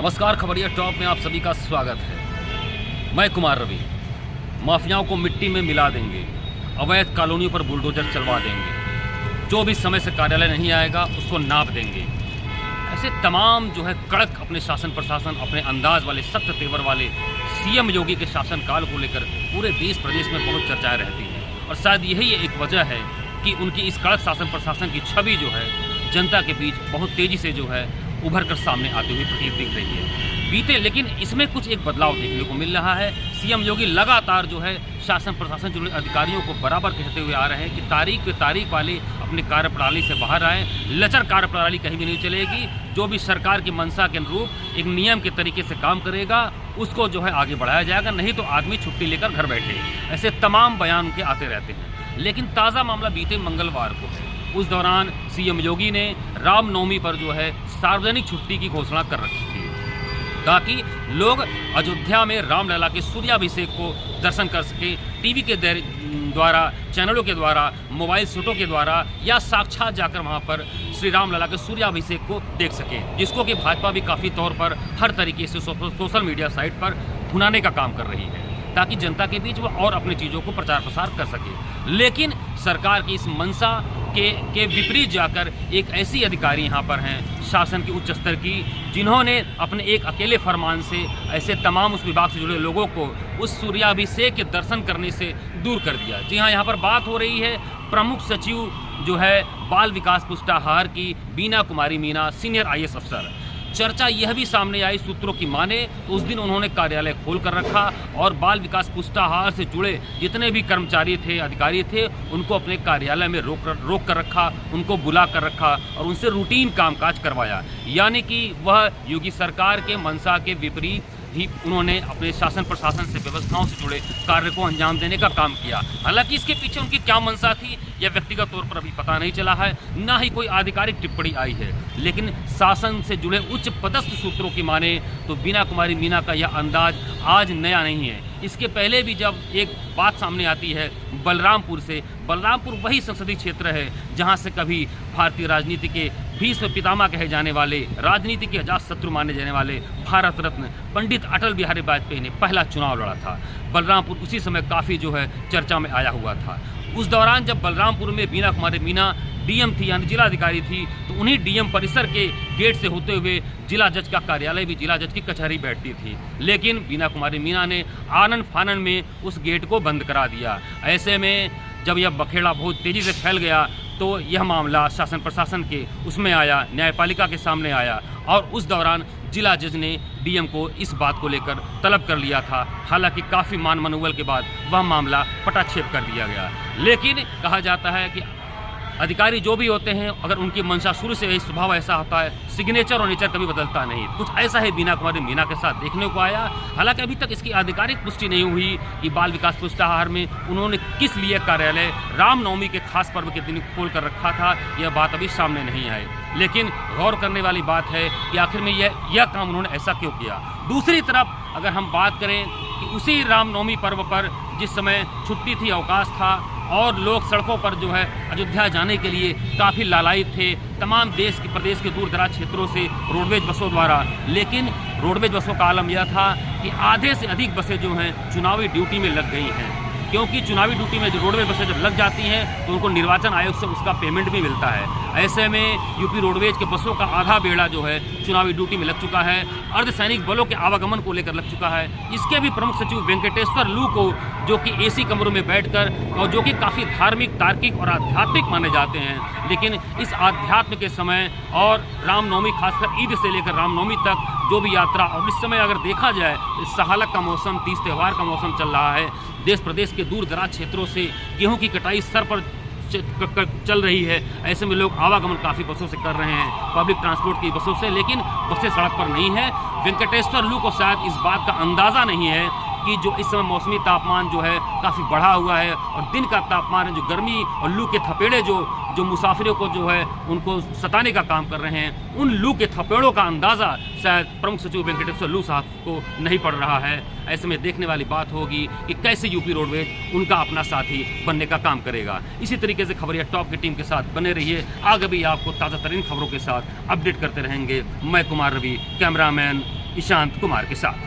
नमस्कार, खबरिया टॉप में आप सभी का स्वागत है। मैं कुमार रवि। माफियाओं को मिट्टी में मिला देंगे, अवैध कॉलोनियों पर बुलडोजर चलवा देंगे, जो भी समय से कार्यालय नहीं आएगा उसको नाप देंगे। ऐसे तमाम कड़क अपने शासन प्रशासन, अपने अंदाज वाले, सख्त तेवर वाले सीएम योगी के शासनकाल को लेकर पूरे देश प्रदेश में बहुत चर्चाएं रहती हैं। और शायद यही एक वजह है कि उनकी इस कड़क शासन प्रशासन की छवि जनता के बीच बहुत तेज़ी से उभर कर सामने आती हुई प्रतीत दिख रही है। लेकिन इसमें कुछ एक बदलाव देखने को मिल रहा है। सीएम योगी लगातार शासन प्रशासन जुड़े अधिकारियों को बराबर कहते हुए आ रहे हैं कि तारीख पे तारीख वाले अपने कार्यप्रणाली से बाहर आएँ। लचर कार्यप्रणाली कहीं भी नहीं चलेगी। जो भी सरकार की मंशा के अनुरूप एक नियम के तरीके से काम करेगा उसको आगे बढ़ाया जाएगा, नहीं तो आदमी छुट्टी लेकर घर बैठे। ऐसे तमाम बयान उनके आते रहते हैं। लेकिन ताज़ा मामला बीते मंगलवार को है। उस दौरान सीएम योगी ने रामनवमी पर सार्वजनिक छुट्टी की घोषणा कर रखी थी ताकि लोग अयोध्या में रामलला के सूर्याभिषेक को दर्शन कर सके। टीवी के द्वारा, चैनलों के द्वारा, मोबाइल सेटों के द्वारा या साक्षात जाकर वहां पर श्री रामलला के सूर्याभिषेक को देख सके, जिसको कि भाजपा भी काफ़ी तौर पर हर तरीके से सोशल मीडिया साइट पर भुनाने का काम कर रही है ताकि जनता के बीच वो और अपनी चीज़ों को प्रचार प्रसार कर सके। लेकिन सरकार की इस मंशा के विपरीत जाकर एक ऐसी अधिकारी यहाँ पर हैं शासन की उच्च स्तर की, जिन्होंने अपने एक अकेले फरमान से ऐसे तमाम उस विभाग से जुड़े लोगों को उस सूर्याभिषेक के दर्शन करने से दूर कर दिया। जी हाँ, यहाँ पर बात हो रही है प्रमुख सचिव बाल विकास पुष्टाहार की बीना कुमारी मीना, सीनियर IAS अफसर। चर्चा यह भी सामने आई, सूत्रों की माने तो उस दिन उन्होंने कार्यालय खोल कर रखा और बाल विकास पुष्टाहार से जुड़े जितने भी कर्मचारी थे, अधिकारी थे, उनको अपने कार्यालय में रोक कर रखा, उनको बुला कर रखा और उनसे रूटीन कामकाज करवाया। यानी कि वह योगी सरकार के मंशा के विपरीत ही उन्होंने अपने शासन प्रशासन से, व्यवस्थाओं से जुड़े कार्य को अंजाम देने का काम किया। हालांकि इसके पीछे उनकी क्या मंशा थी यह व्यक्तिगत तौर पर अभी पता नहीं चला है, ना ही कोई आधिकारिक टिप्पणी आई है। लेकिन शासन से जुड़े उच्च पदस्थ सूत्रों की माने तो बीना कुमारी मीना का यह अंदाज आज नया नहीं है। इसके पहले भी जब एक बात सामने आती है बलरामपुर से, बलरामपुर वही संसदीय क्षेत्र है जहां से कभी भारतीय राजनीति के भीष्म पितामह कहे जाने वाले, राजनीति के अजात शत्रु माने जाने वाले भारत रत्न पंडित अटल बिहारी वाजपेयी ने पहला चुनाव लड़ा था। बलरामपुर उसी समय काफ़ी चर्चा में आया हुआ था। उस दौरान जब बलरामपुर में बीना कुमारी मीना DM थी, यानी जिलाधिकारी थी, तो उन्हीं DM परिसर के गेट से होते हुए जिला जज का कार्यालय भी, जिला जज की कचहरी बैठती थी। लेकिन बीना कुमारी मीना ने आनन फानन में उस गेट को बंद करा दिया। ऐसे में जब यह बखेड़ा बहुत तेज़ी से फैल गया तो यह मामला शासन प्रशासन के उसमें आया, न्यायपालिका के सामने आया और उस दौरान जिला जज ने DM को इस बात को लेकर तलब कर लिया था। हालांकि काफ़ी मान मनोबल के बाद वह मामला पटाक्षेप कर दिया गया। लेकिन कहा जाता है कि अधिकारी जो भी होते हैं, अगर उनकी मंशा शुरू से स्वभाव ऐसा होता है, सिग्नेचर और नेचर कभी बदलता नहीं। कुछ ऐसा है बीना कुमारी मीना के साथ देखने को आया। हालांकि अभी तक इसकी आधिकारिक पुष्टि नहीं हुई कि बाल विकास पुष्टाहार में उन्होंने किस लिए कार्यालय रामनवमी के खास पर्व के दिन खोल कर रखा था, यह बात अभी सामने नहीं आई। लेकिन गौर करने वाली बात है कि आखिर में यह काम उन्होंने ऐसा क्यों किया। दूसरी तरफ अगर हम बात करें कि उसी रामनवमी पर्व पर जिस समय छुट्टी थी, अवकाश था और लोग सड़कों पर अयोध्या जाने के लिए काफ़ी लालायित थे, तमाम देश के प्रदेश के दूर दराज क्षेत्रों से रोडवेज बसों द्वारा। लेकिन रोडवेज बसों का आलम यह था कि आधे से अधिक बसें चुनावी ड्यूटी में लग गई हैं, क्योंकि चुनावी ड्यूटी में जो रोडवेज बसें जब लग जाती हैं तो उनको निर्वाचन आयोग से उसका पेमेंट भी मिलता है। ऐसे में यूपी रोडवेज के बसों का आधा बेड़ा चुनावी ड्यूटी में लग चुका है, अर्धसैनिक बलों के आवागमन को लेकर लग चुका है। इसके भी प्रमुख सचिव वेंकटेश्वर लू को, जो कि AC कमरों में बैठकर और जो कि काफ़ी धार्मिक, तार्किक और आध्यात्मिक माने जाते हैं, लेकिन इस आध्यात्म के समय और रामनवमी, खासकर ईद से लेकर रामनवमी तक जो भी यात्रा, और इस समय अगर देखा जाए इस सहालक का मौसम, तीज त्यौहार का मौसम चल रहा है, देश प्रदेश के दूर दराज क्षेत्रों से गेहूं की कटाई सर पर चल रही है। ऐसे में लोग आवागमन काफ़ी बसों से कर रहे हैं, पब्लिक ट्रांसपोर्ट की बसों से, लेकिन बसें सड़क पर नहीं है। वेंकटेश्वर लू को शायद इस बात का अंदाज़ा नहीं है कि जो इस समय मौसमी तापमान काफ़ी बढ़ा हुआ है और दिन का तापमान है, जो गर्मी और लू के थपेड़े जो मुसाफिरों को उनको सताने का काम कर रहे हैं, उन लू के थपेड़ों का अंदाज़ा शायद प्रमुख सचिव वेंकटेश्वर लू साहब को नहीं पड़ रहा है। ऐसे में देखने वाली बात होगी कि कैसे यूपी रोडवेज उनका अपना साथी बनने का काम करेगा। इसी तरीके से खबरिया टॉप की टीम के साथ बने रहिए, आगे भी आपको ताज़ा तरीन खबरों के साथ अपडेट करते रहेंगे। मैं कुमार रवि, कैमरामैन ईशांत कुमार के साथ।